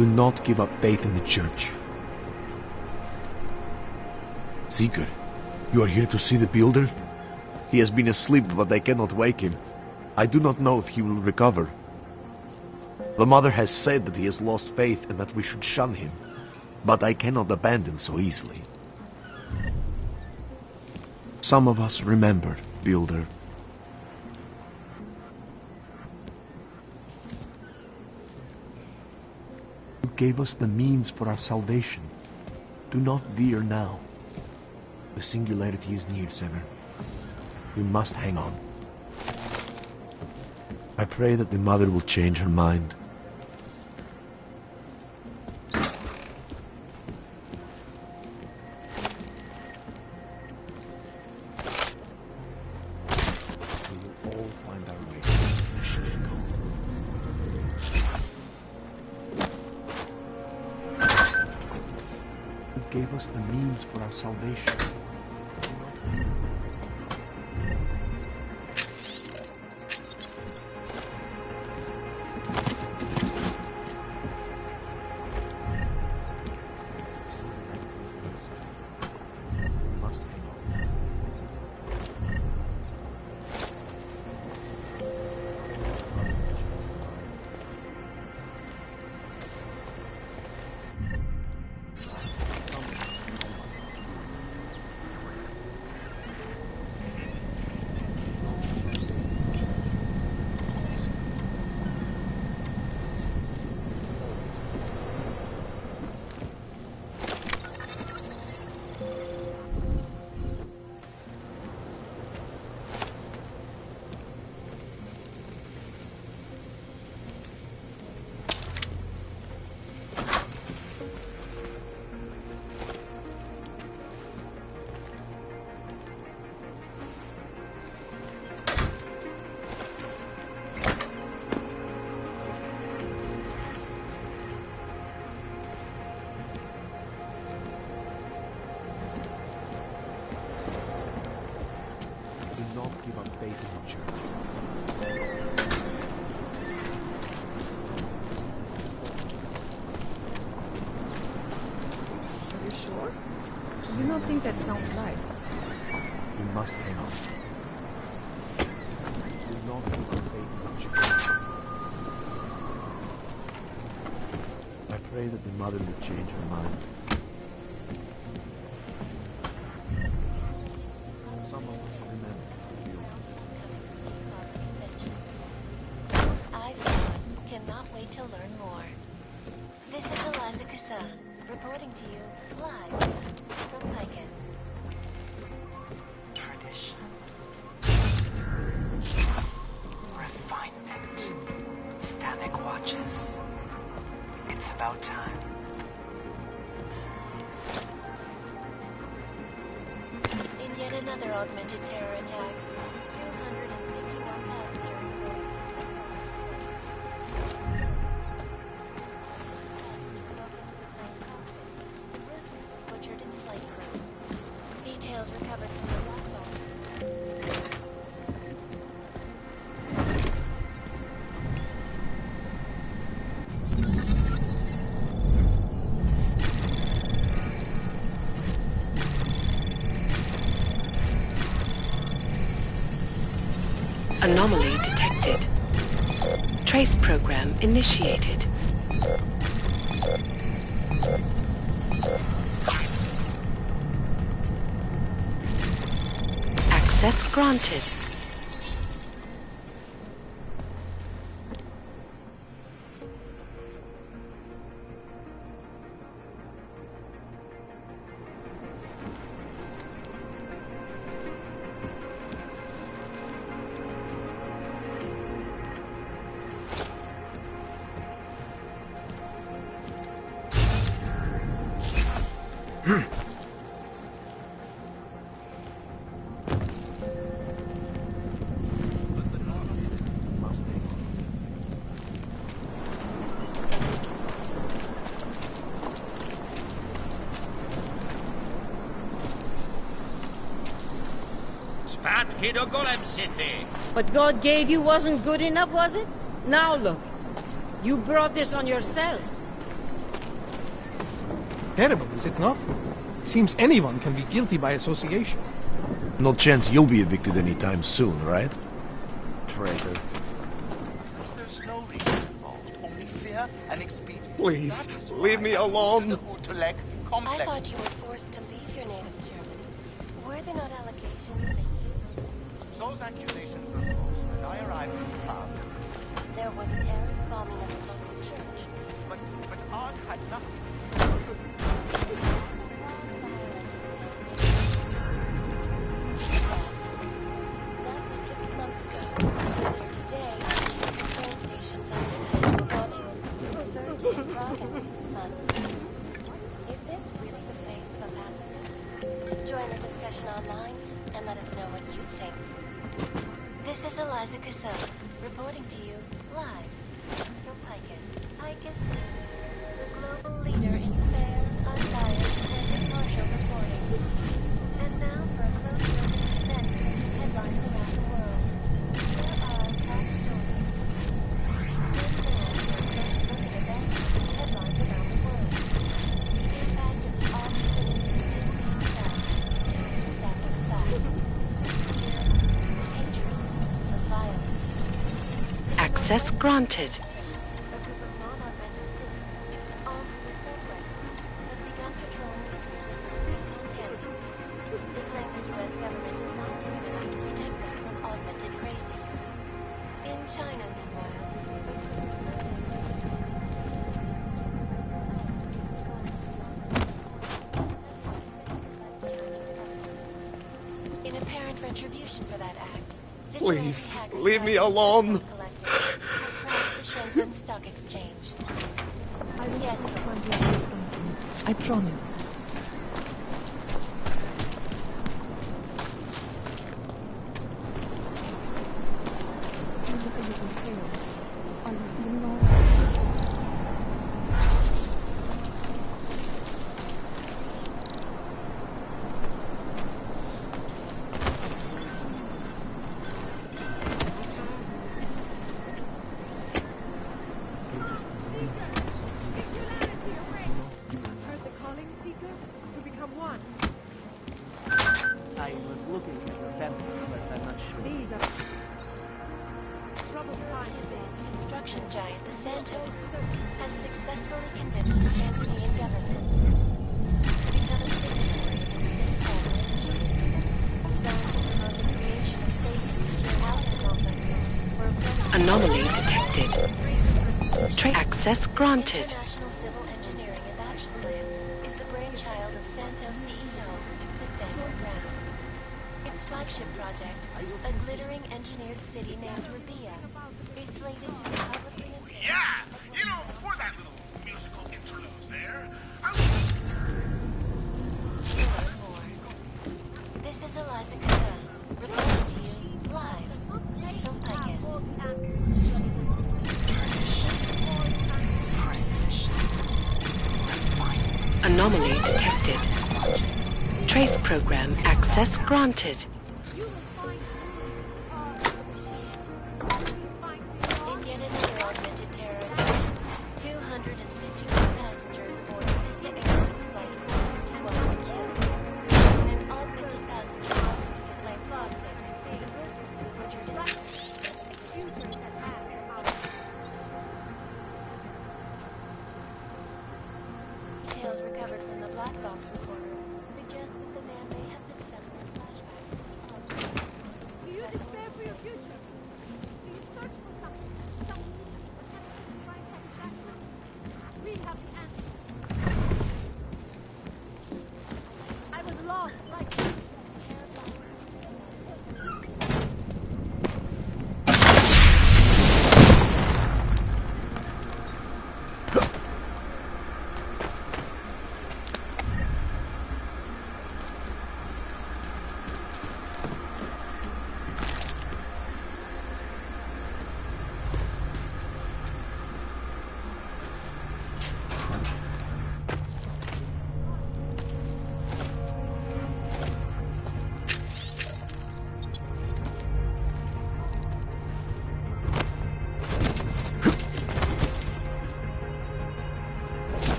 Do not give up faith in the Church. Seeker, you are here to see the Builder? He has been asleep, but I cannot wake him. I do not know if he will recover. The Mother has said that he has lost faith and that we should shun him, but I cannot abandon so easily. Some of us remember, Builder. You gave us the means for our salvation. Do not veer now. The singularity is near, Sever. We must hang on. I pray that the Mother will change her mind. We will all find our way. You gave us the means for our salvation. Give up faith in the Church. Are you sure? I do not think that sounds right. We must hang on. Do not give up faith in the Church. I pray that the Mother will change her mind. Some of us remember. Cannot wait to learn more. This is Eliza Kassan, reporting to you live from Picus. Tradition. Refinement. Static watches. It's about time. In yet another augmented terror attack, 251 passengers butchered its flight crew. Details recovered from the black box. Anomaly detected. Trace program initiated. Access granted. What God gave you wasn't good enough, was it? Now look, you brought this on yourselves. Terrible, is it not? Seems anyone can be guilty by association. No chance you'll be evicted anytime soon, right? Traitor. Because there's no reason involved, only fear and expedience. Please, That is leave why me I alone. moved to the Utrecht I complex. thought you were forced to leave your native Germany. Were there not allegations that you... Those accusations were false. When I arrived in Prague, There was terrorist bombing at the local church. but Art had nothing. That was 6 months ago. Earlier today, the train station fell victim to a bombing. The third day in Prague in recent months. Is this really the face of a pacifist? Join the discussion online and let us know what you think. This is Eliza Cassell, reporting to you live from Picus. Picus News, the global leader in fair, unbiased, and impartial reporting. And now for a close look at events making headlines around the world. Here are our top stories. Here's the world for a close look at events making headlines around the world. The impact of the armed citizens didn't being found 2 years after the fact. Hatred of violence. Access granted. A group of non-augmented citizens, armed with full weapons, have begun patrolling the streets of Montana. They claim the U.S. government is not doing enough to protect them from augmented crazies. In China, meanwhile, in apparent retribution for that act, vigilante Please, hackers leave me have alone. collected and crashed the Shenzhen Stock Exchange. I will Yes, yes, find you out something. I promise. You look a little pale. Are you feeling all right? Heard the calling, Seeker? To become one. I was looking at your banner, but I'm not sure. These are troubled times. The construction giant, the Santo, has successfully convinced the Tanzanian government to become a signatory to the Safe Harbor Initiative, designed to promote the creation of safe and secure housing complexes for apprentices. Anomaly detected. Access granted. International Civil Engineering and Action Plan is the brainchild of Santo CEO Nathaniel Brown. Its flagship project, a glittering engineered city named Rabia, is slated to be publicly unveiled. Yeah, you know, before that little musical interlude there, I More. This is Eliza Cassell, reporting to you live from Picus. Anomaly detected. Trace program access granted. In yet another augmented terror attack, 251 passengers aboard Sister Airlines Flight 451 were killed. An augmented passenger offered to declare flight Details recovered from the black box recorder suggest that the man may have been suffering flashbacks. Do you despair for your future? Do you search for something? Something that will satisfy satisfaction? We have the answer. I was lost like you.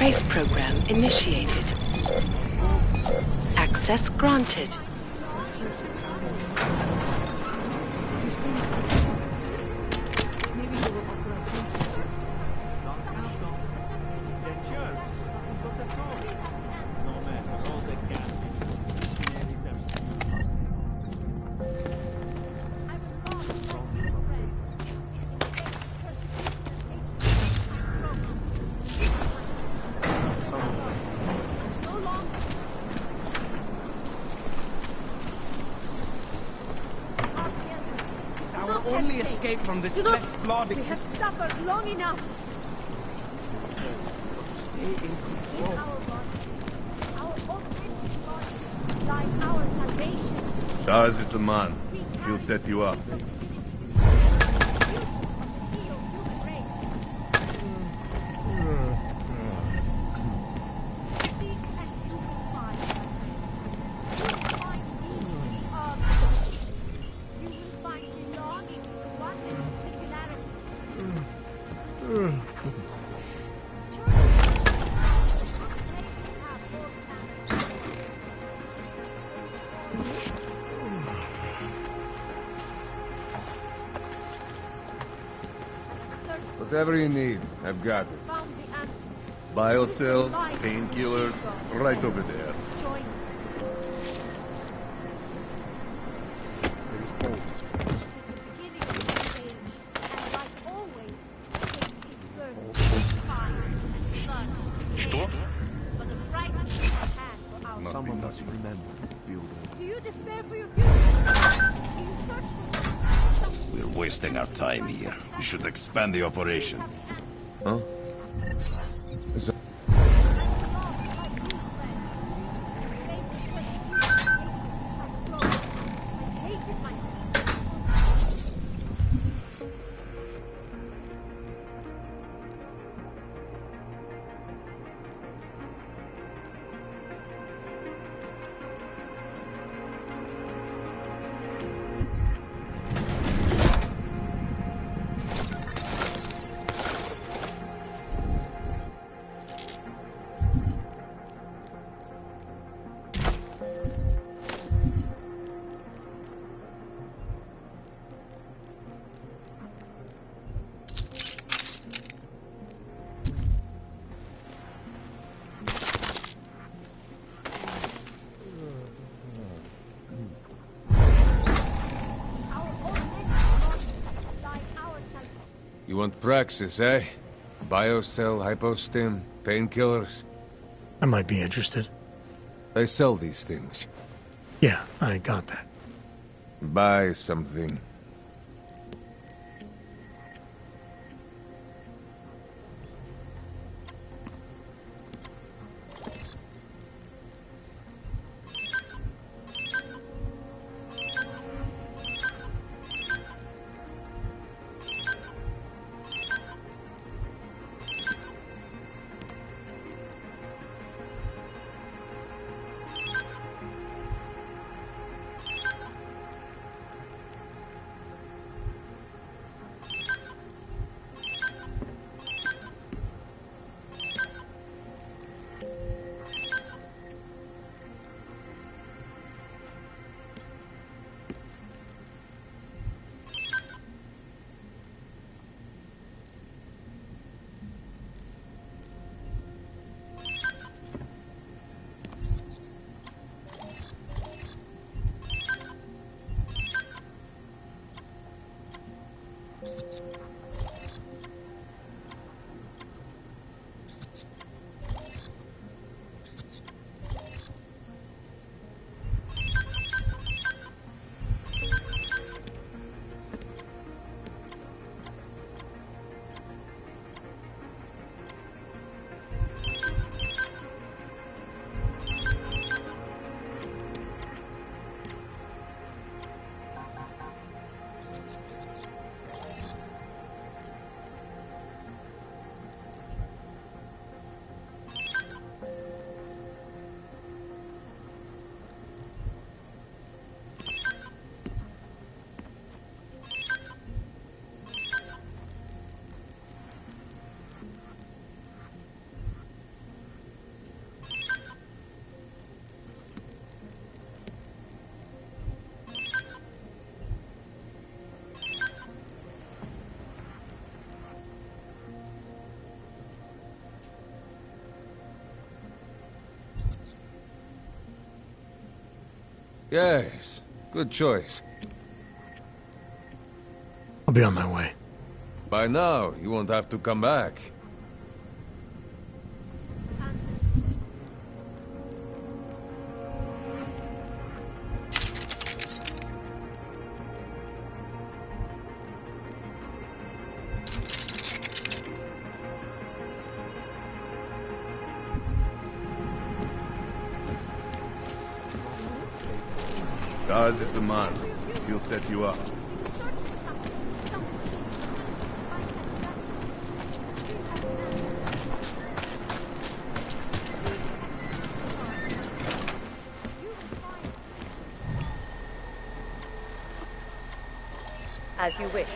Trace program initiated. Access granted. Only escape from this blood. We have suffered long enough. Stay in In control. our body, our authentic body, lies our salvation. Charles is the man. He'll set you up. Whatever you need, I've got it. Biocells, painkillers, right over there. Что? Someone must remember the builder. Do you despair for your future? Do you search for We're wasting our time here. We should expand the operation. Huh? You want Praxis, eh? Biocell, hypostim, painkillers? I might be interested. They sell these things. Yeah, I got that. Buy something. Yes, good choice. I'll be on my way. By now, you won't have to come back. Daz is the man. He'll set you up. As you wish.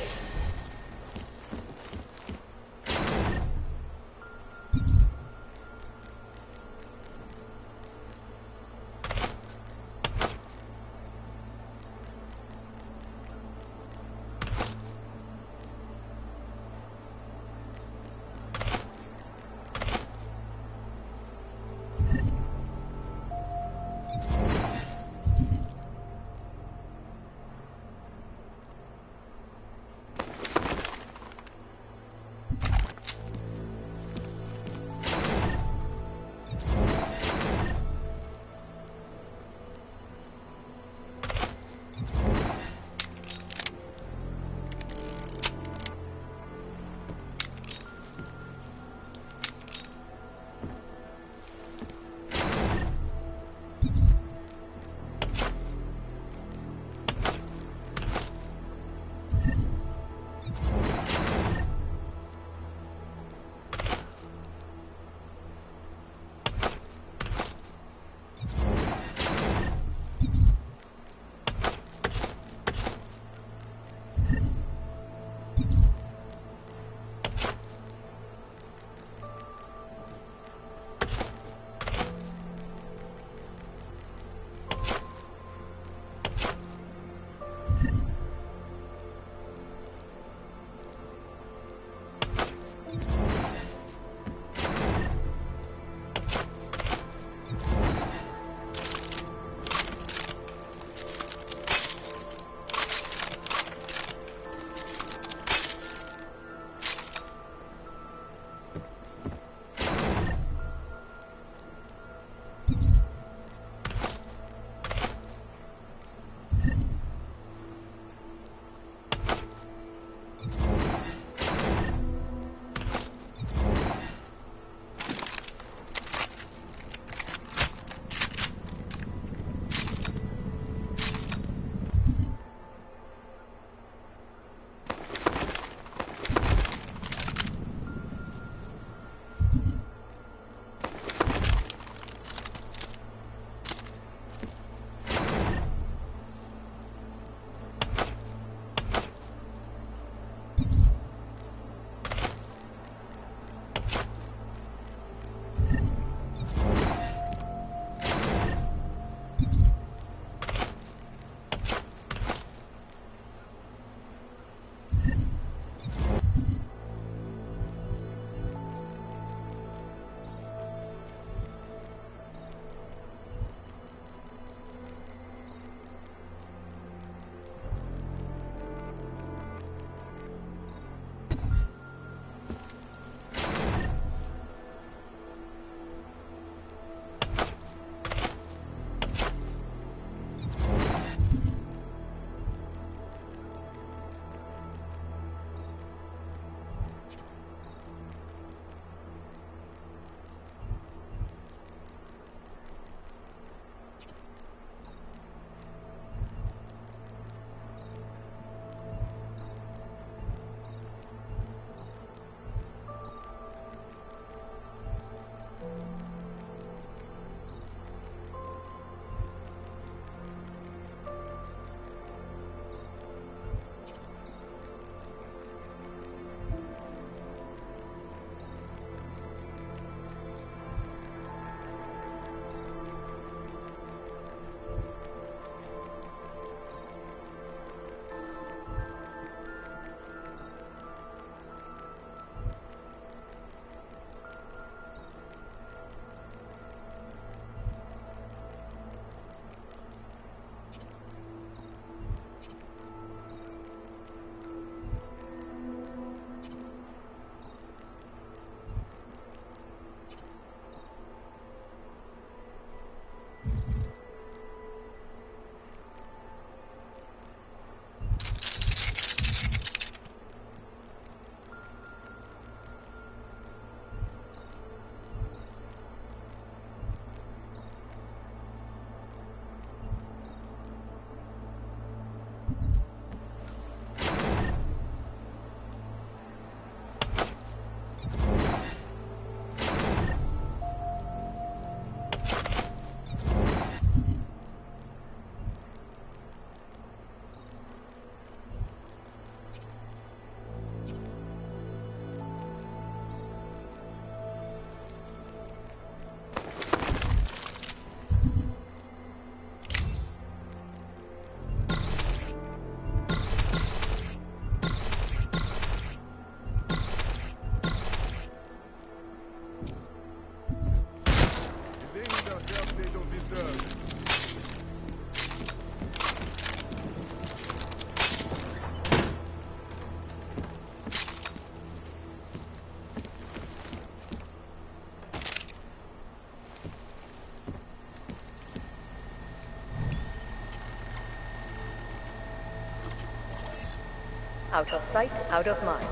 Out of sight, out of mind.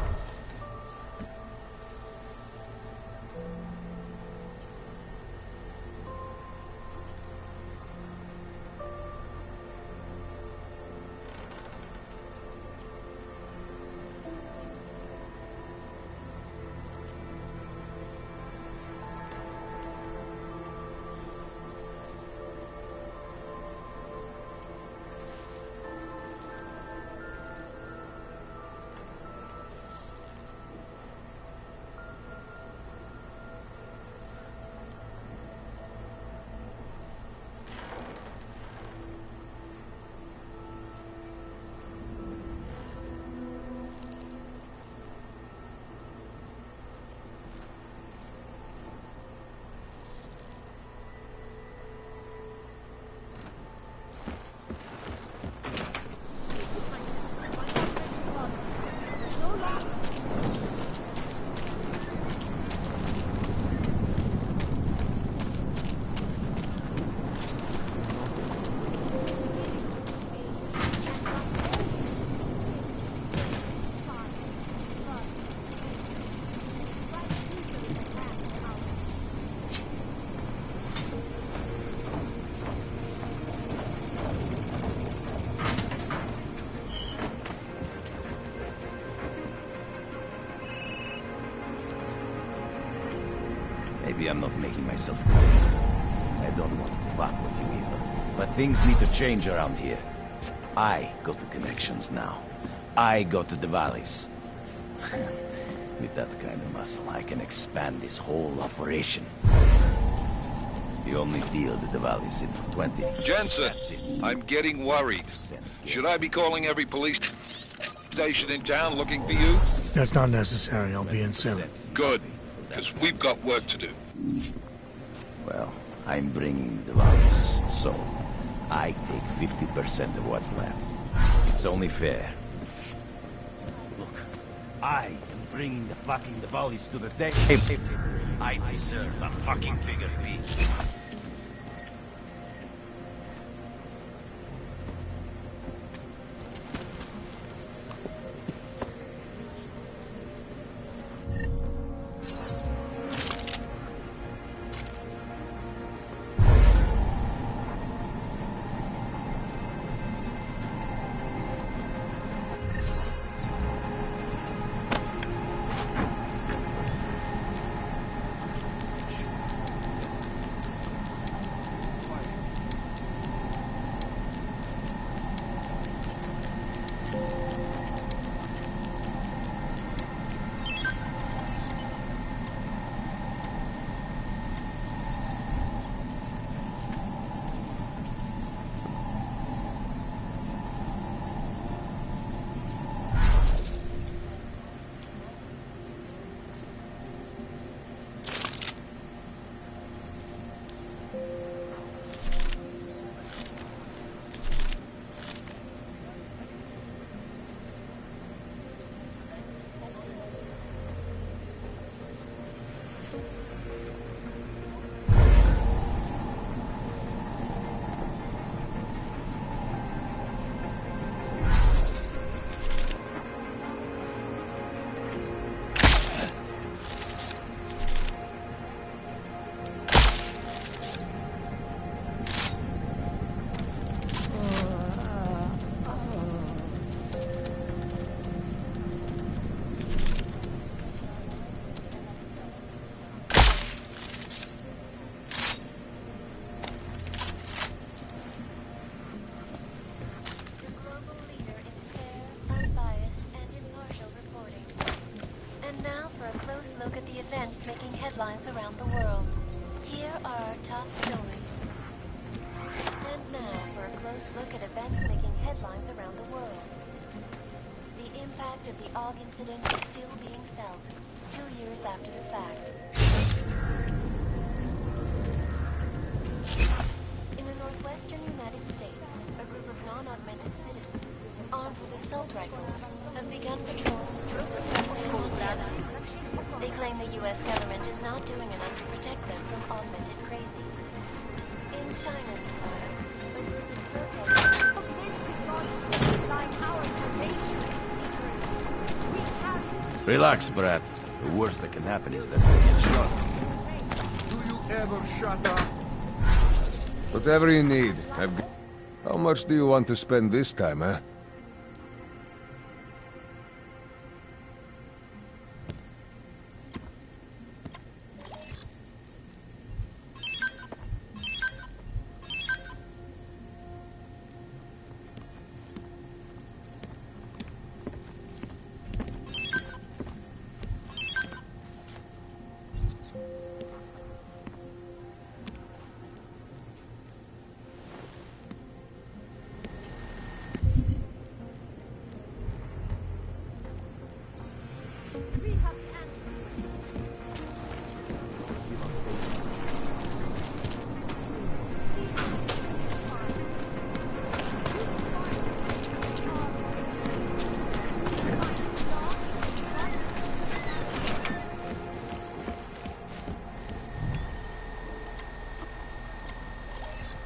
Maybe I'm not making myself clear. I don't want to fuck with you either. But things need to change around here. I got the connections now. I got the Diwalis. With that kind of muscle, I can expand this whole operation. You only deal the Diwalis in for 20. Jensen, I'm getting worried. Should I be calling every police station in town looking for you? That's not necessary. I'll be in soon. Good, because we've got work to do. Well, I'm bringing the Diwalis, so I take 50% of what's left. It's only fair. Look, I am bringing the fucking Diwalis to the table. I deserve a fucking bigger piece. Headlines around the world. Here are our top stories. And now for a close look at events making headlines around the world. The impact of the AUG incident is still being felt, 2 years after the fact. In the northwestern United States, a group of non-augmented citizens, armed with assault rifles, have begun patrolling streets of Montana. They claim the U.S. government is not doing enough to protect them from augmented crazies. In China, meanwhile, a group of protesters Relax, brat. The worst that can happen is that we get shot. Do you ever shut up? Whatever you need. How much do you want to spend this time, huh?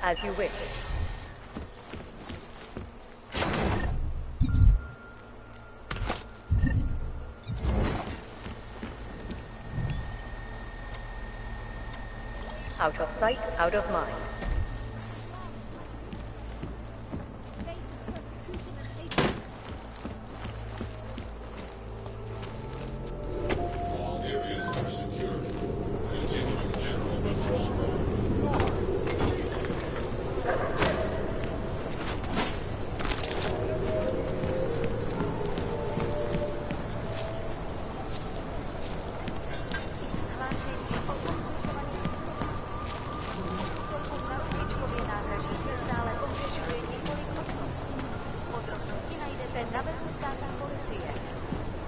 As you wish. Out of sight, out of mind.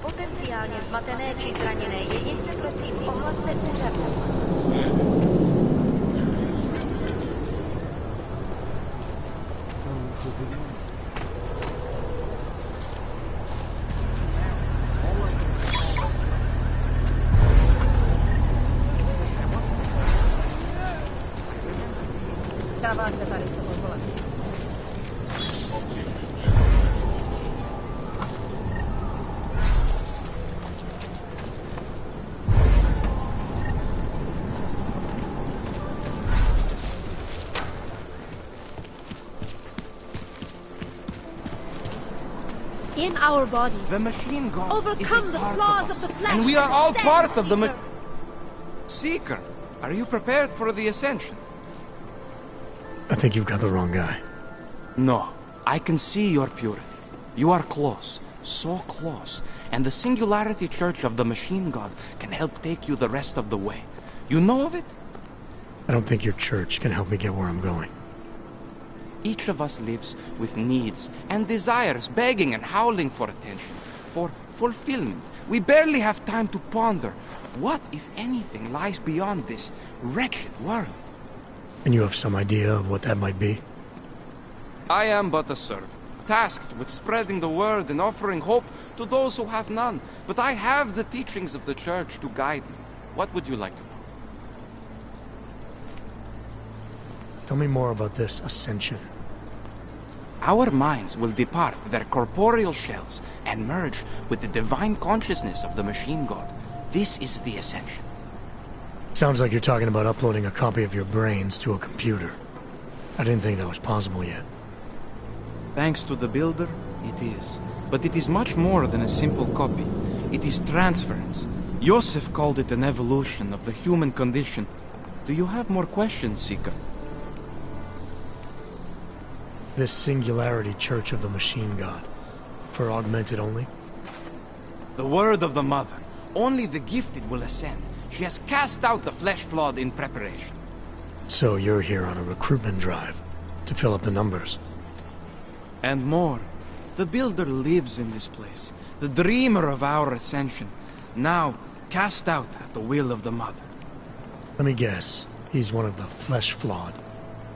Potenciálně zmatené či zraněné jedince prosím ohlaste úřadu. Stává se tady se povolat. In our bodies. The machine god Overcome is the a part flaws of us, of the flesh. and we are all Ascend, part of the Seeker. Seeker, are you prepared for the ascension? I think you've got the wrong guy. No, I can see your purity. You are close, so close, and the Singularity Church of the Machine God can help take you the rest of the way. You know of it? I don't think your church can help me get where I'm going. Each of us lives with needs and desires, begging and howling for attention, for fulfillment. We barely have time to ponder what, if anything, lies beyond this wretched world. And you have some idea of what that might be? I am but a servant, tasked with spreading the word and offering hope to those who have none. But I have the teachings of the Church to guide me. What would you like to know? Tell me more about this ascension. Our minds will depart their corporeal shells and merge with the divine consciousness of the Machine God. This is the ascension. Sounds like you're talking about uploading a copy of your brains to a computer. I didn't think that was possible yet. Thanks to the Builder, it is. But it is much more than a simple copy. It is transference. Joseph called it an evolution of the human condition. Do you have more questions, Seeker? This Singularity Church of the Machine God. For augmented only? The word of the Mother. Only the gifted will ascend. She has cast out the flesh-flawed in preparation. So you're here on a recruitment drive, to fill up the numbers. And more. The Builder lives in this place, the dreamer of our ascension, now cast out at the will of the Mother. Let me guess, he's one of the flesh-flawed.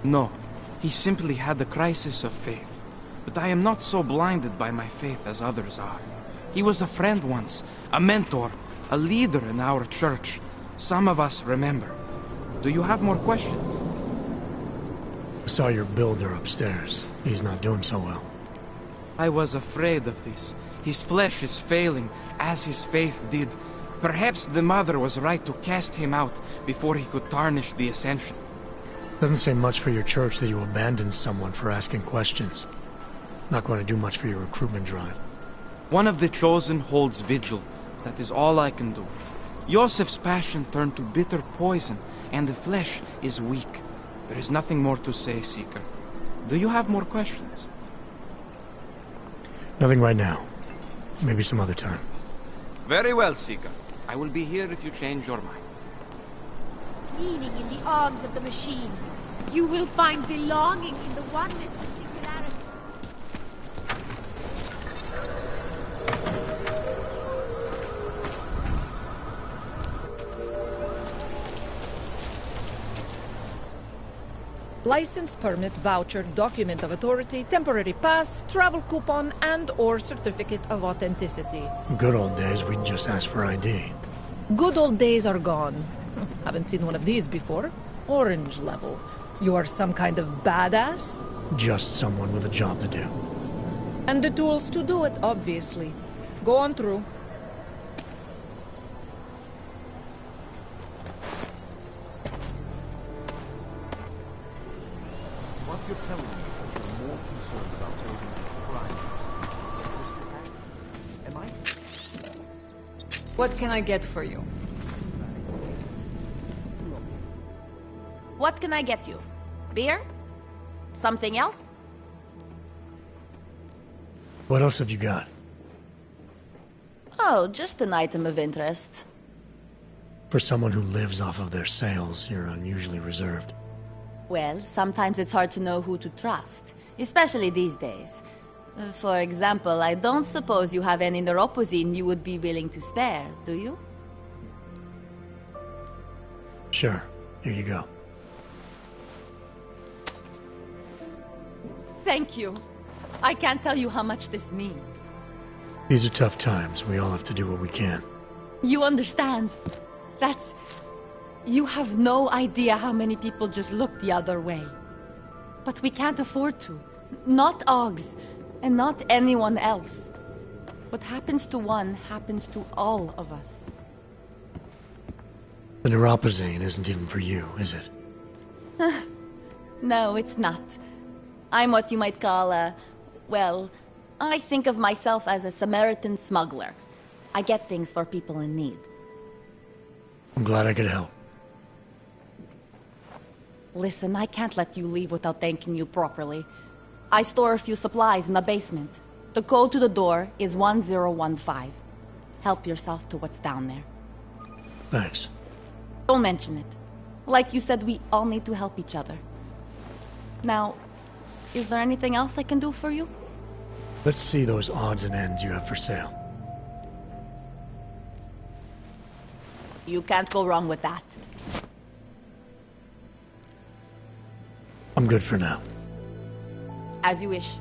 No, he simply had a crisis of faith. But I am not so blinded by my faith as others are. He was a friend once, a mentor, a leader in our church. Some of us remember. Do you have more questions? I saw your builder upstairs. He's not doing so well. I was afraid of this. His flesh is failing, as his faith did. Perhaps the Mother was right to cast him out before he could tarnish the Ascension. Doesn't say much for your church that you abandoned someone for asking questions. Not going to do much for your recruitment drive. One of the Chosen holds vigil. That is all I can do. Yosef's passion turned to bitter poison, and the flesh is weak. There is nothing more to say, Seeker. Do you have more questions? Nothing right now. Maybe some other time. Very well, Seeker. I will be here if you change your mind. Meaning in the arms of the machine. You will find belonging in the oneness of singularity. License, permit, voucher, document of authority, temporary pass, travel coupon, and/or certificate of authenticity. Good old days, we'd just ask for ID. Good old days are gone. Haven't seen one of these before. Orange level. You are some kind of badass? Just someone with a job to do. And the tools to do it, obviously. Go on through. What you're telling me is that you're more concerned about saving crime. Am I? What can I get for you? What can I get you? Beer? Something else? What else have you got? Oh, just an item of interest. For someone who lives off of their sales, you're unusually reserved. Well, sometimes it's hard to know who to trust, especially these days. For example, I don't suppose you have any neuropozyne you would be willing to spare, do you? Sure. Here you go. Thank you. I can't tell you how much this means. These are tough times. We all have to do what we can. You understand? That's... You have no idea how many people just look the other way. But we can't afford to. Not Oggs, and not anyone else. What happens to one happens to all of us. The neuropozyne isn't even for you, is it? No, it's not. I'm what you might call a... Well, I think of myself as a Samaritan smuggler. I get things for people in need. I'm glad I could help. Listen, I can't let you leave without thanking you properly. I store a few supplies in the basement. The code to the door is 1015. Help yourself to what's down there. Thanks. Don't mention it. Like you said, we all need to help each other. Now, is there anything else I can do for you? Let's see those odds and ends you have for sale. You can't go wrong with that. I'm good for now. As you wish.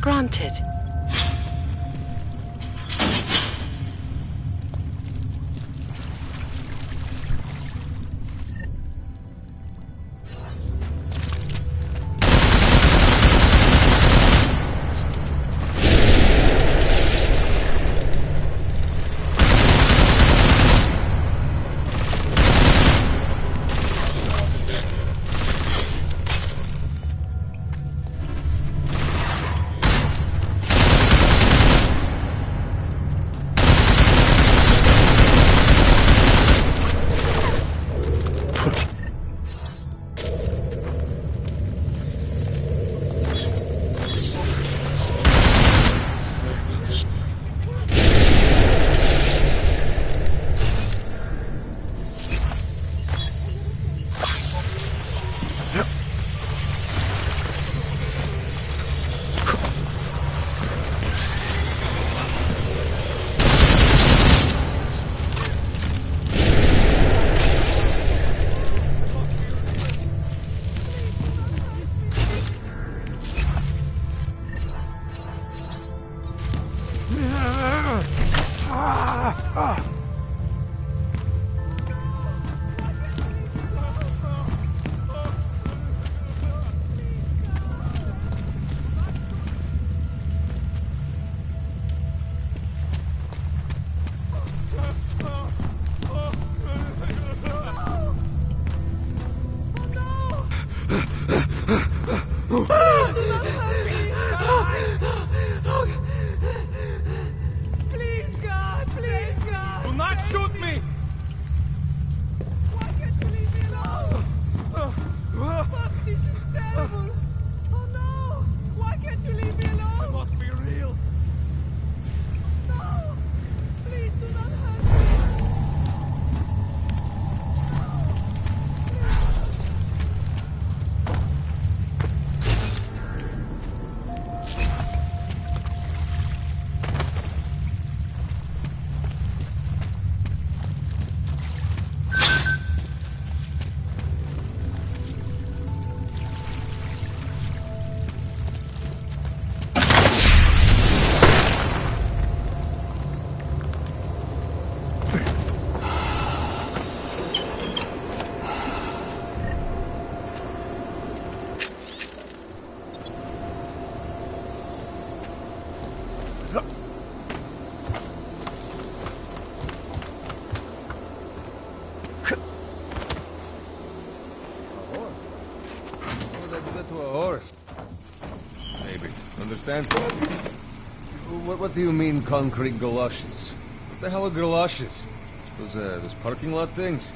Granted. Please, God! Please, God! Do not shoot me! Why can't you leave me alone? Fuck, this is terrible! Oh no! Why can't you leave me alone? It must be real! No! Please do not hurt me! To a horse. Maybe. Understand? What do you mean, concrete galoshes? What the hell are galoshes? Those parking lot things?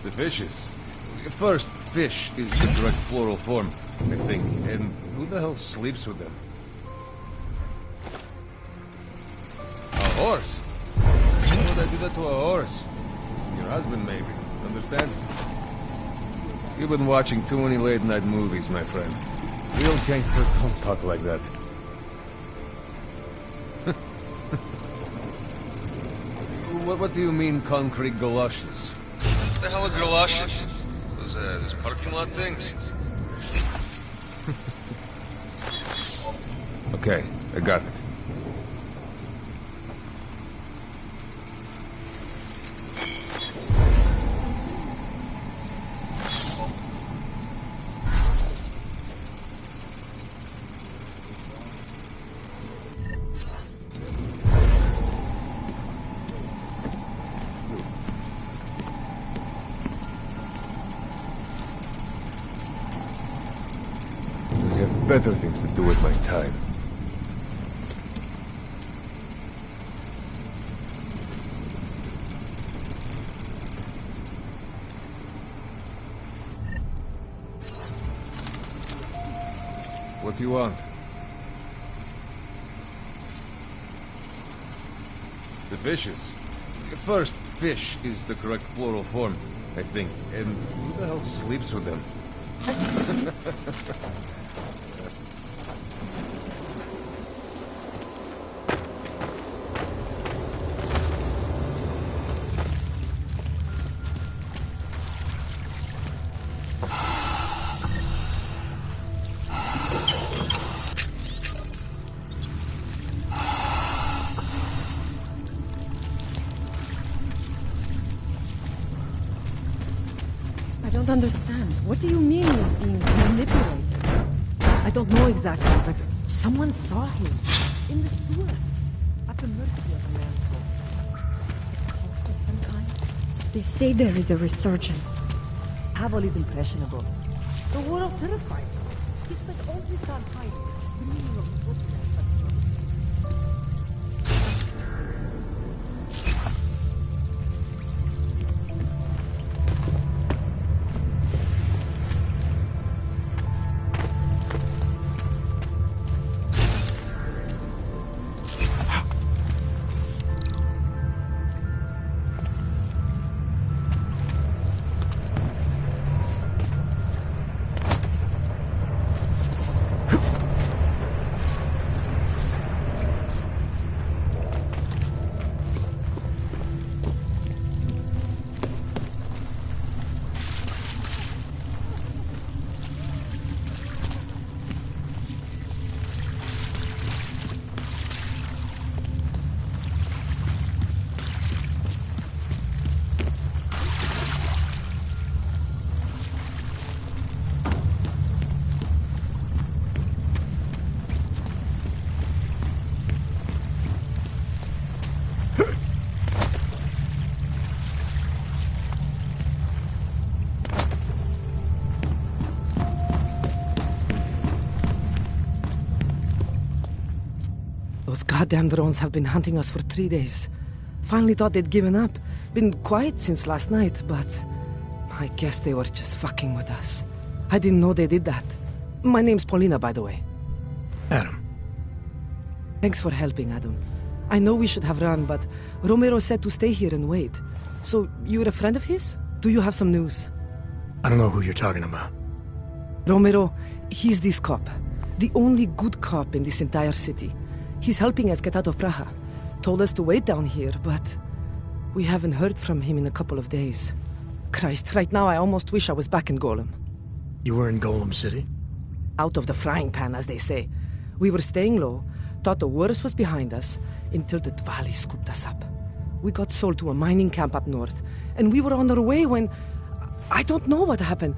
The fishes. First, fish is the correct plural form, I think. And who the hell sleeps with them? A horse? Why would I do that to a horse? Your husband, maybe. Understand? You've been watching too many late-night movies, my friend. Real gangsters don't talk like that. What do you mean, concrete galoshes? What the hell are galoshes? Those parking lot things? Okay, I got it. Better things to do with my time. What do you want? The fishes. First, fish is the correct plural form, I think. And who the hell sleeps with them? don't understand. What do you mean he's being manipulated? I don't know exactly, but someone saw him in the sewers, at the mercy of a man's ghost. Cult of some kind? They say there is a resurgence. Pavel is impressionable. The world terrified him. He spent all his time hiding, dreaming of his witness. Those goddamn drones have been hunting us for 3 days. Finally thought they'd given up. Been quiet since last night, but I guess they were just fucking with us. I didn't know they did that. My name's Paulina, by the way. Adam. Thanks for helping, Adam. I know we should have run, but Romero said to stay here and wait. So, you're a friend of his? Do you have some news? I don't know who you're talking about. Romero, he's this cop. The only good cop in this entire city. He's helping us get out of Praha. Told us to wait down here, but we haven't heard from him in a couple of days. Christ, right now I almost wish I was back in Golem. You were in Golem City? Out of the frying pan, as they say. We were staying low, thought the worst was behind us, until the Dvali scooped us up. We got sold to a mining camp up north, and we were on our way when... I don't know what happened.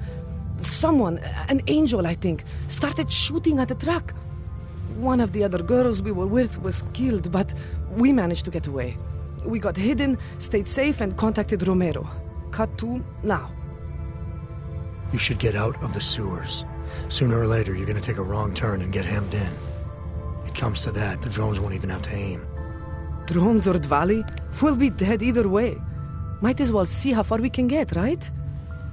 Someone, an angel I think, started shooting at the truck. One of the other girls we were with was killed, but we managed to get away. We got hidden, stayed safe, and contacted Romero. Cut to now. You should get out of the sewers. Sooner or later, you're gonna take a wrong turn and get hemmed in. It comes to that, the drones won't even have to aim. Drones or Dvali? We'll be dead either way. Might as well see how far we can get, right?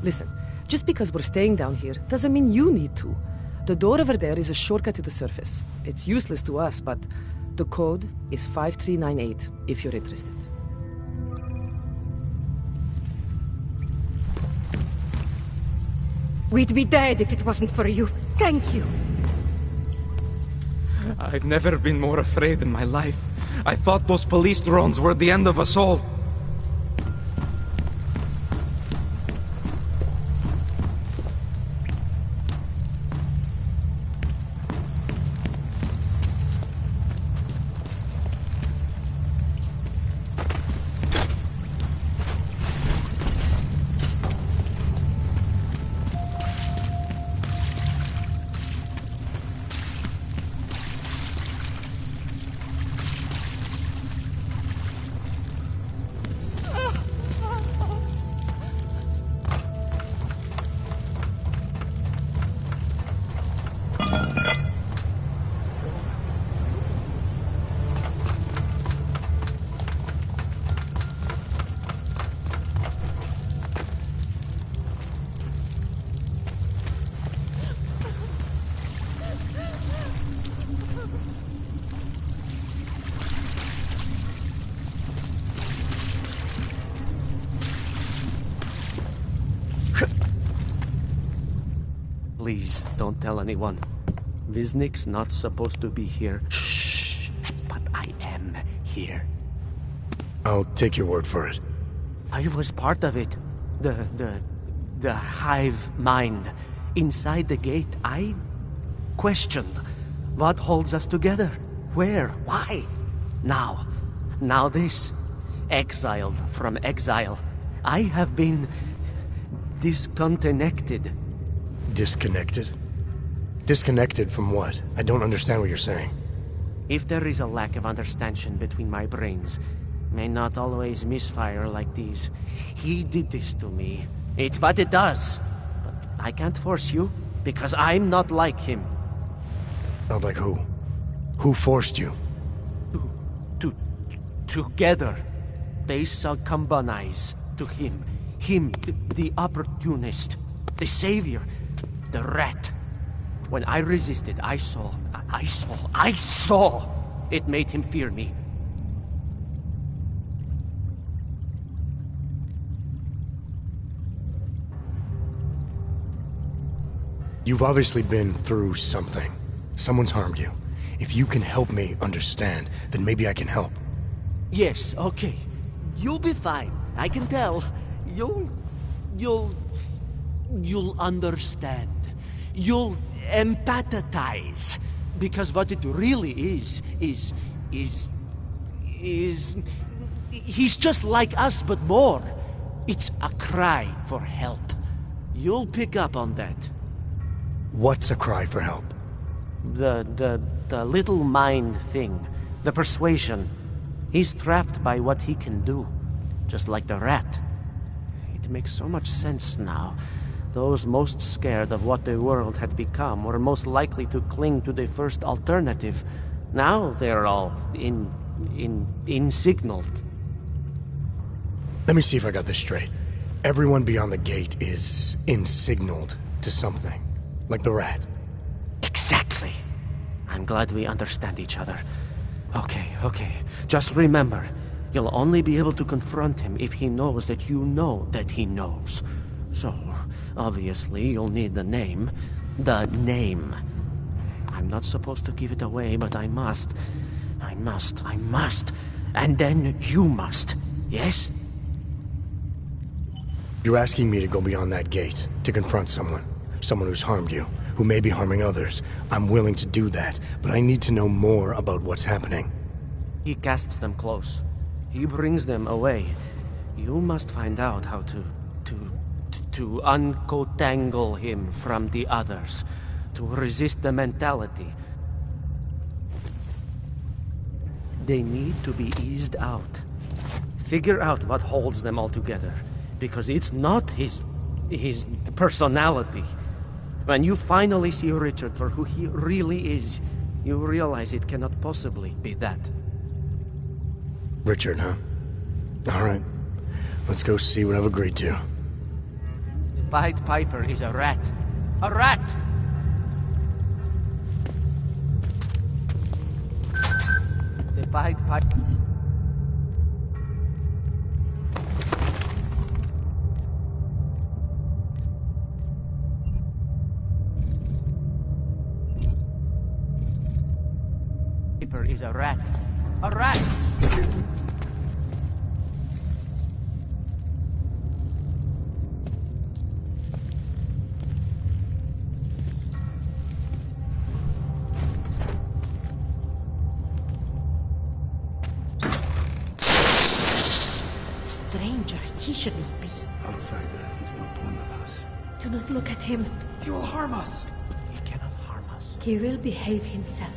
Listen, just because we're staying down here doesn't mean you need to. The door over there is a shortcut to the surface. It's useless to us, but the code is 5398, if you're interested. We'd be dead if it wasn't for you. Thank you. I've never been more afraid in my life. I thought those police drones were the end of us all. Please, don't tell anyone. Viznik's not supposed to be here. Shh! But I am here. I'll take your word for it. I was part of it. The hive mind. Inside the gate, I questioned what holds us together. Where? Why? Now this. Exiled from exile. I have been disconnected. Disconnected? Disconnected from what? I don't understand what you're saying. If there is a lack of understanding between my brains, may not always misfire like these. He did this to me. It's what it does. But I can't force you, because I'm not like him. Not like who? Who forced you? Together, they succumbanize to him. Him, the opportunist, the savior, the rat. When I resisted, I saw. It made him fear me. You've obviously been through something. Someone's harmed you. If you can help me understand, then maybe I can help. Yes, okay. You'll be fine. I can tell. You'll understand. You'll empathize. Because what it really is... He's just like us, but more. It's a cry for help. You'll pick up on that. What's a cry for help? The little mind thing. The persuasion. He's trapped by what he can do. Just like the rat. It makes so much sense now. Those most scared of what the world had become were most likely to cling to the first alternative. Now they're all insignaled. Let me see if I got this straight. Everyone beyond the gate is insignaled to something. Like the rat. Exactly. I'm glad we understand each other. Okay. Just remember, you'll only be able to confront him if he knows that you know that he knows. So, obviously, you'll need the name. The name. I'm not supposed to give it away, but I must. And then you must. Yes? You're asking me to go beyond that gate, to confront someone. Someone who's harmed you, who may be harming others. I'm willing to do that, but I need to know more about what's happening. He casts them close. He brings them away. You must find out how to uncotangle him from the others. To resist the mentality. They need to be eased out. Figure out what holds them all together. Because it's not his personality. When you finally see Richard for who he really is, you realize it cannot possibly be that. Richard, huh? Alright. Let's go see what I've agreed to. The Pied Piper is a rat. A rat! The Pied Piper... is a rat. A rat! Stranger, he should not be. Outsider, he's not one of us. Do not look at him. He will harm us. He cannot harm us. He will behave himself.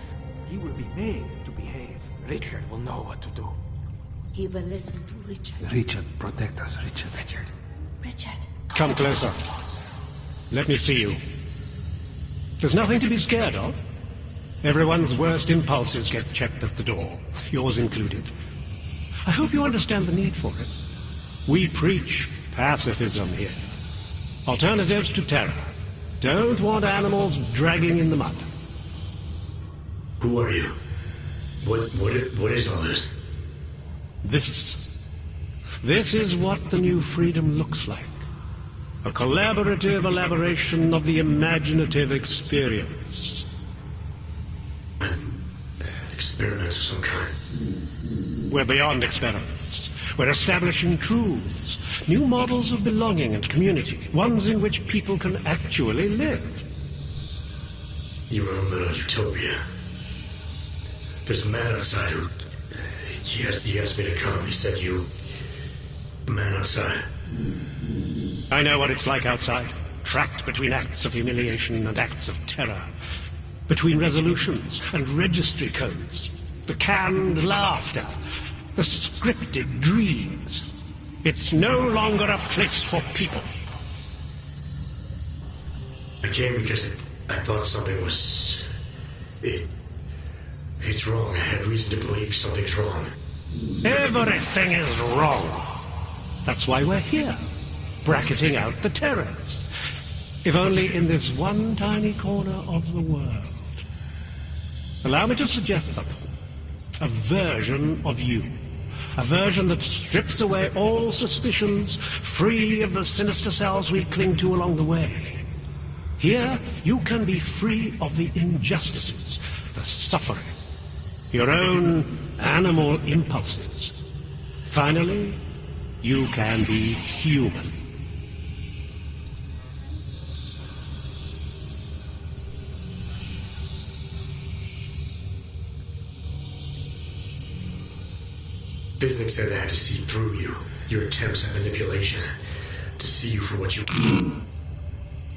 He will be made to behave. Richard will know what to do. He will listen to Richard. Richard, protect us, Richard. Richard. Come closer. Let me see you. There's nothing to be scared of. Everyone's worst impulses get checked at the door, yours included. I hope you understand the need for it. We preach pacifism here. Alternatives to terror. Don't want animals dragging in the mud. Who are you? What is all this? This is what the new freedom looks like. A collaborative elaboration of the imaginative experience. An experiment of some kind. We're beyond experiments. We're establishing truths, new models of belonging and community, ones in which people can actually live. You were in a utopia. There's a man outside who... He asked me to come. He said you... The man outside. I know what it's like outside, trapped between acts of humiliation and acts of terror, between resolutions and registry codes, the canned laughter, the scripted dreams. It's no longer a place for people. I came because I thought something was... It's wrong. I had reason to believe something's wrong. Everything is wrong. That's why we're here, bracketing out the terrors. If only in this one tiny corner of the world. Allow me to suggest something. A version of you. A version that strips away all suspicions, free of the sinister cells we cling to along the way. Here, you can be free of the injustices, the suffering, your own animal impulses. Finally, you can be human. Visnick said I had to see through you, your attempts at manipulation, to see you for what you...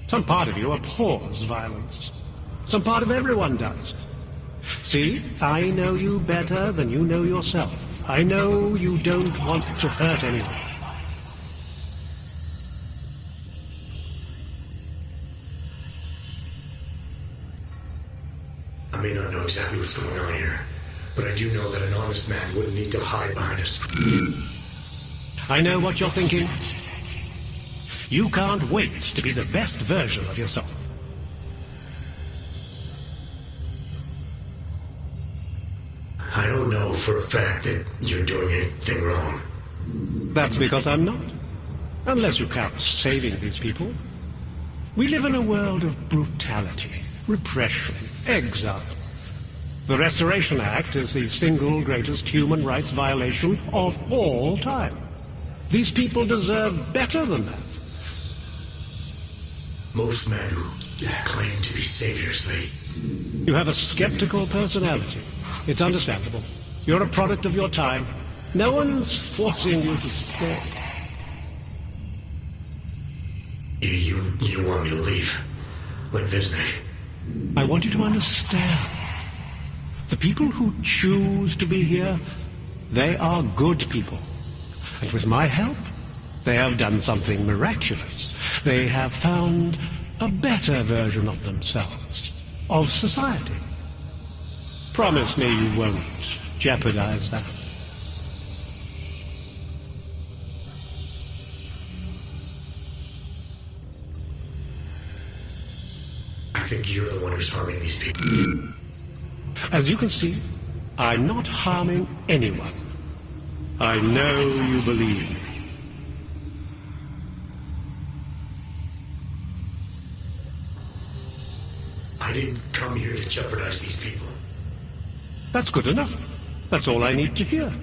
Some part of you abhors violence. Some part of everyone does. See, I know you better than you know yourself. I know you don't want to hurt anyone. I may not know exactly what's going on here, but I do know that an honest man wouldn't need to hide behind a screen. I know what you're thinking. You can't wait to be the best version of yourself. I don't know for a fact that you're doing anything wrong. That's because I'm not. Unless you count saving these people. We live in a world of brutality, repression, exile. The Restoration Act is the single greatest human rights violation of all time. These people deserve better than that. Most men who claim to be saviors, You have a skeptical personality. It's understandable. You're a product of your time. No one's forcing you to stay. You want me to leave? Like Visnick? I want you to understand. The people who choose to be here, they are good people. And with my help, they have done something miraculous. They have found a better version of themselves, of society. Promise me you won't jeopardize that. I think you're the one who's harming these people. As you can see, I'm not harming anyone. I know you believe me. I didn't come here to jeopardize these people. That's good enough. That's all I need to hear.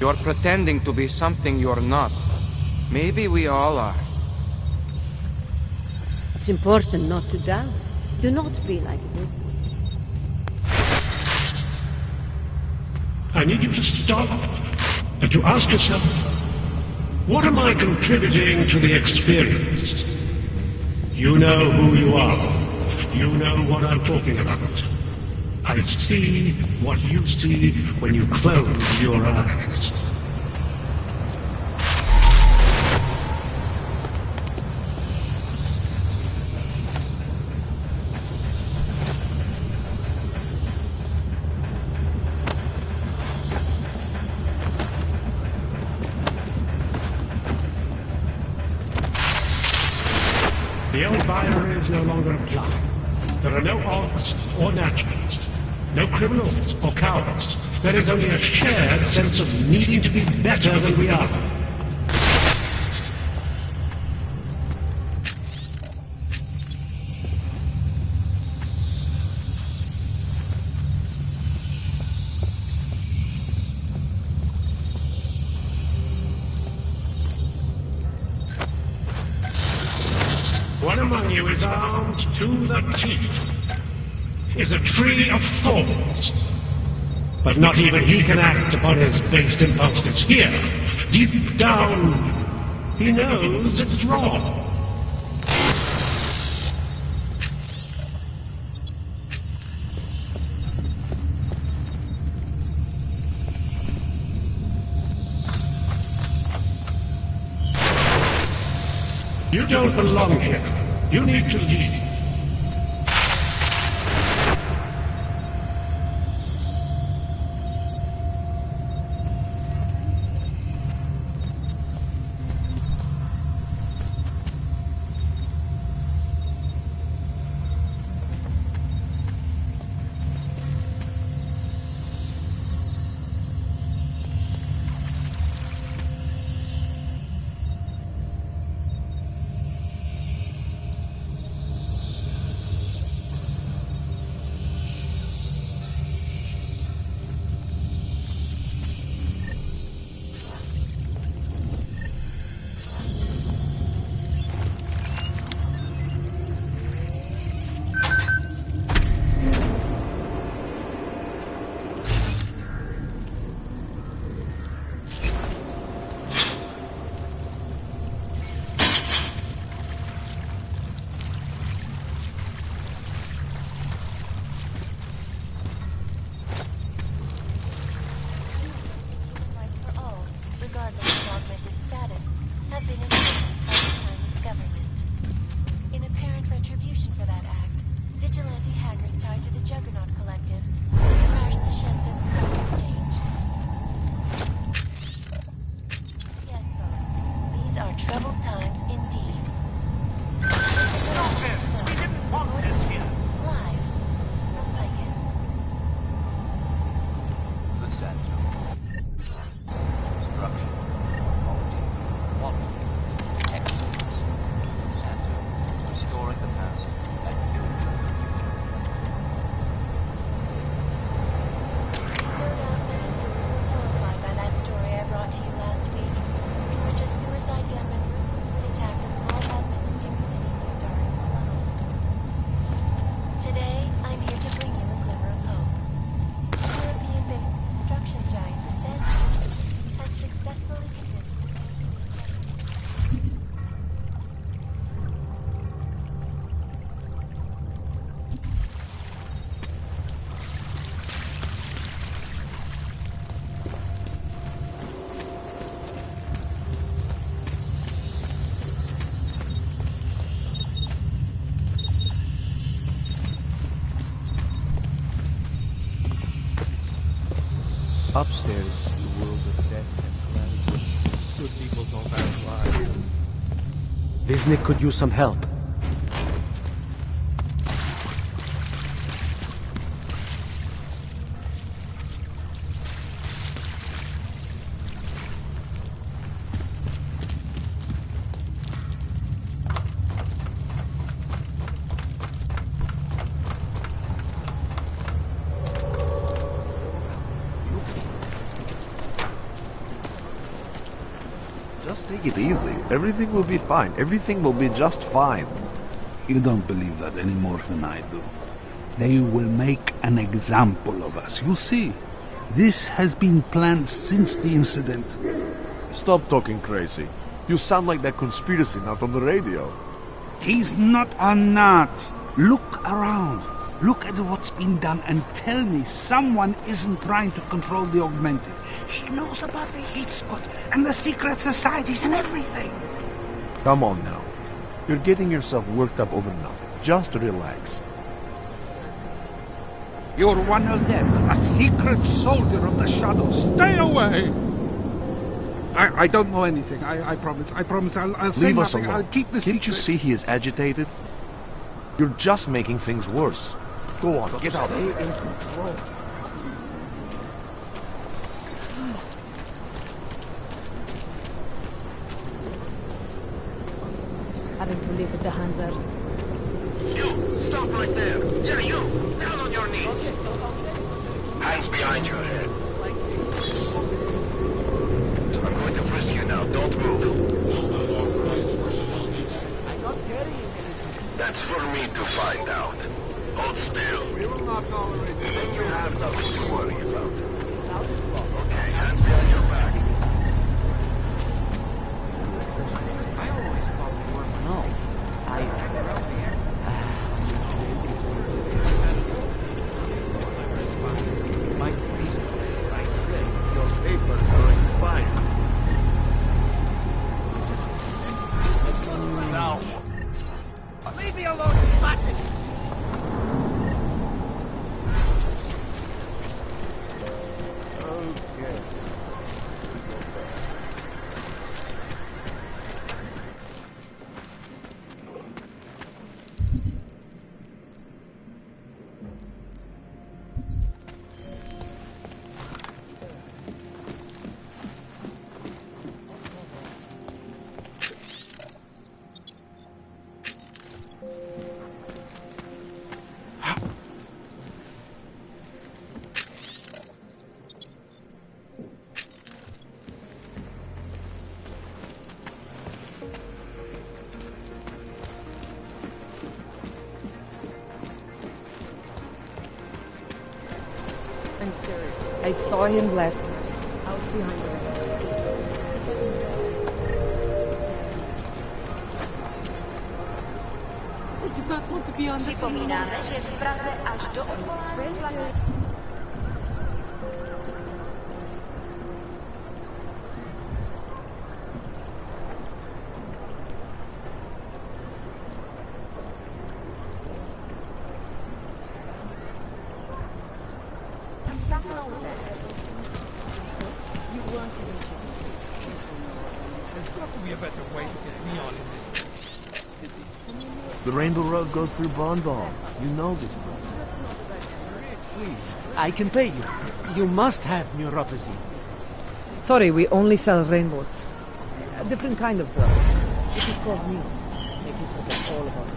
You're pretending to be something you're not. Maybe we all are. It's important not to doubt. Do not be like this. I need you to stop and to ask yourself, what am I contributing to the experience? You know who you are. You know what I'm talking about. I see what you see when you close your eyes. The old binary is no longer applied. There are no odds or naturals, no criminals or cowards. There is only a shared sense of needing to be better than we are. One among you is armed to the teeth, is a tree of thorns. But not even he can act upon his based impulses. Here, deep down, he knows it's wrong. You don't belong here. You need to leave. Upstairs, the world of death and calamity. Good people don't have lives. Viznik could use some help. Just take it easy. Everything will be fine. Everything will be just fine. You don't believe that any more than I do. They will make an example of us. You see, this has been planned since the incident. Stop talking crazy. You sound like that conspiracy nut on the radio. He's not a nut. Look around. Look at what's been done and tell me someone isn't trying to control the Augmented. He knows about the heat spots and the secret societies and everything. Come on now. You're getting yourself worked up over nothing. Just relax. You're one of them, a secret soldier of the shadows. Stay away! I don't know anything. I promise. I promise. I'll say Leave us nothing. alone. I'll keep the secret. Can't you see he is agitated? You're just making things worse. Go on, get out. Having to live with the Hansers. You! Stop right there! Yeah, you! Down on your knees! Hands behind your head. I'm going to frisk you now. Don't move. That's for me to find out. Hold still. We will not tolerate this. Then you have nothing to worry about. Okay, hands behind your back. I always thought you were... No. Might be right there. Your papers are expired. Now. Leave me alone, you fascist! Okay. I'm serious. I saw him last night, out behind the I do not want to be on this Připomínáme, že v Praze až do odvolání platí. There's got to be a better way to get neon in this city. The Rainbow Road goes through Bonneville. You know this, brother. Please, I can pay you. You must have neuropathy. Sorry, we only sell rainbows. A different kind of drug. It is called neon. Make you forget all about it.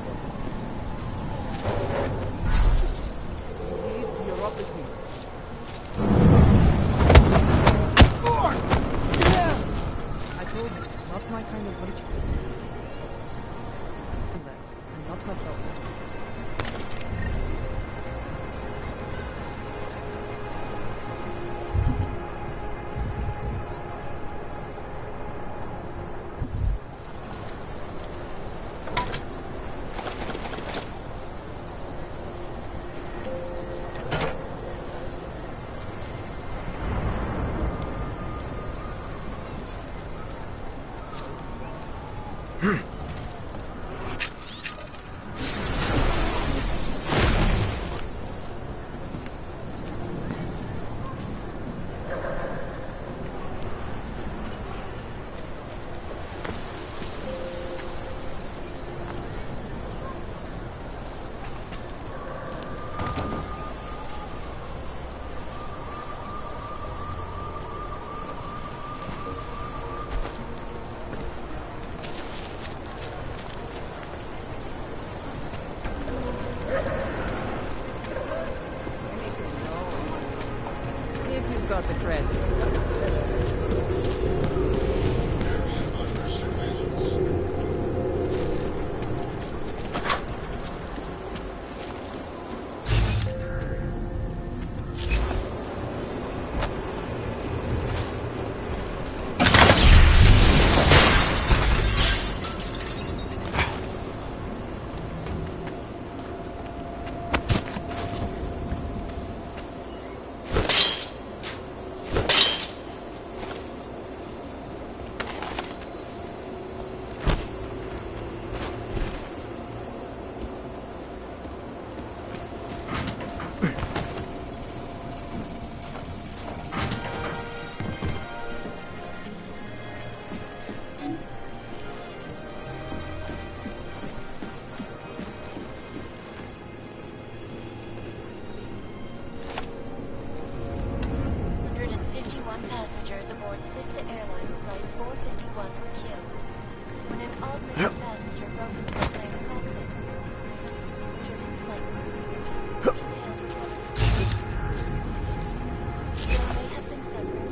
Neuropathy. I told you, not my kind of ritual. Less, and not much of it. If you've got the credit. Passengers aboard Sister Airlines Flight 451 were killed when an odd-looking passenger broke into the plane's cockpit. German's flight details reported. There may have been several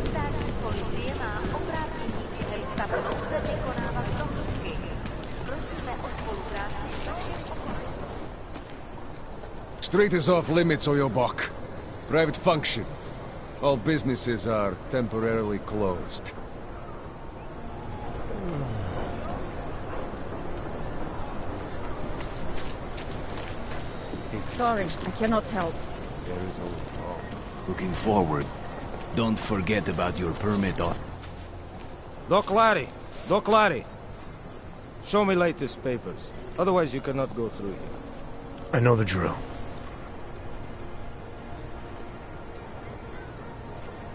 Státní policie má oprávnění během stavu nouze vykonávat dohlídky. Prosíme o spolupráci se všech okolí. Street is off limits, Oyobok. Private function. All businesses are temporarily closed. Sorry, I cannot help. There is a Looking forward. Don't forget about your permit auth. Doc Larry! Doc Larry! Show me latest papers. Otherwise you cannot go through here. I know the drill.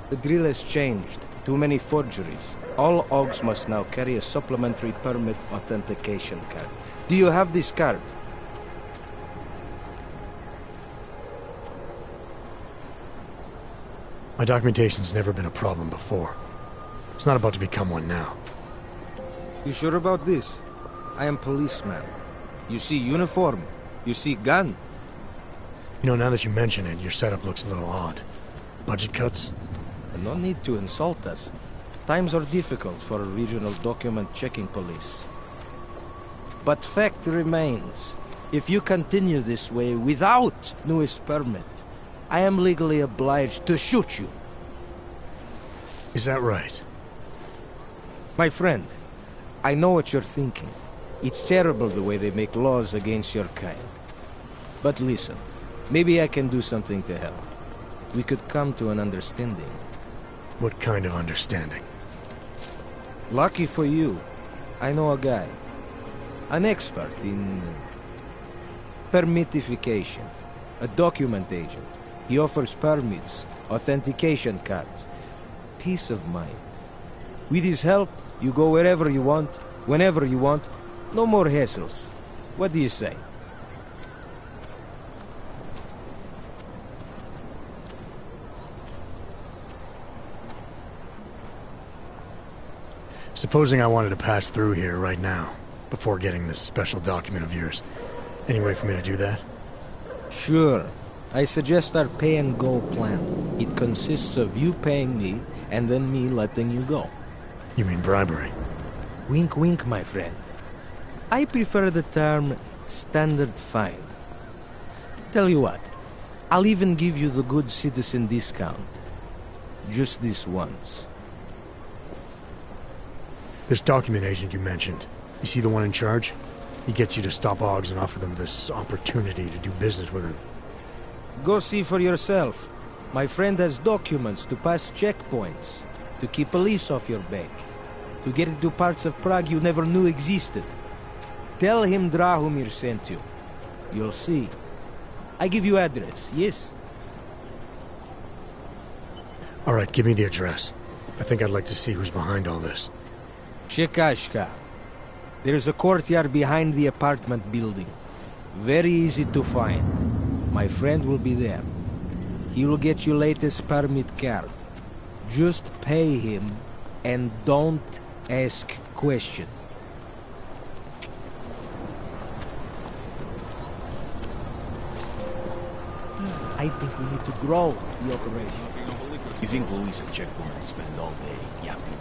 The drill has changed. Too many forgeries. All OGs must now carry a supplementary permit authentication card. Do you have this card? My documentation's never been a problem before. It's not about to become one now. You sure about this? I am policeman. You see uniform. You see gun. You know, now that you mention it, your setup looks a little odd. Budget cuts? No need to insult us. Times are difficult for a regional document checking police. But fact remains, if you continue this way without newest permit, I am legally obliged to shoot you. Is that right? My friend, I know what you're thinking. It's terrible the way they make laws against your kind. But listen, maybe I can do something to help. We could come to an understanding. What kind of understanding? Lucky for you, I know a guy. An expert in permitification. A document agent. He offers permits, authentication cards. Peace of mind. With his help, you go wherever you want, whenever you want. No more hassles. What do you say? Supposing I wanted to pass through here right now, before getting this special document of yours. Any way for me to do that? Sure. I suggest our pay-and-go plan. It consists of you paying me, and then me letting you go. You mean bribery? Wink, wink, my friend. I prefer the term standard fine. Tell you what, I'll even give you the good citizen discount. Just this once. This document agent you mentioned, is he the one in charge? He gets you to stop OGs and offer them this opportunity to do business with him. Go see for yourself. My friend has documents to pass checkpoints, to keep police off your back, to get into parts of Prague you never knew existed. Tell him Drahomir sent you. You'll see. I give you address, yes? All right, give me the address. I think I'd like to see who's behind all this. Shekashka. There's a courtyard behind the apartment building. Very easy to find. My friend will be there. He will get you latest permit card. Just pay him and don't ask questions. I think we need to grow the operation. You think police at checkpoints spend all day yapping?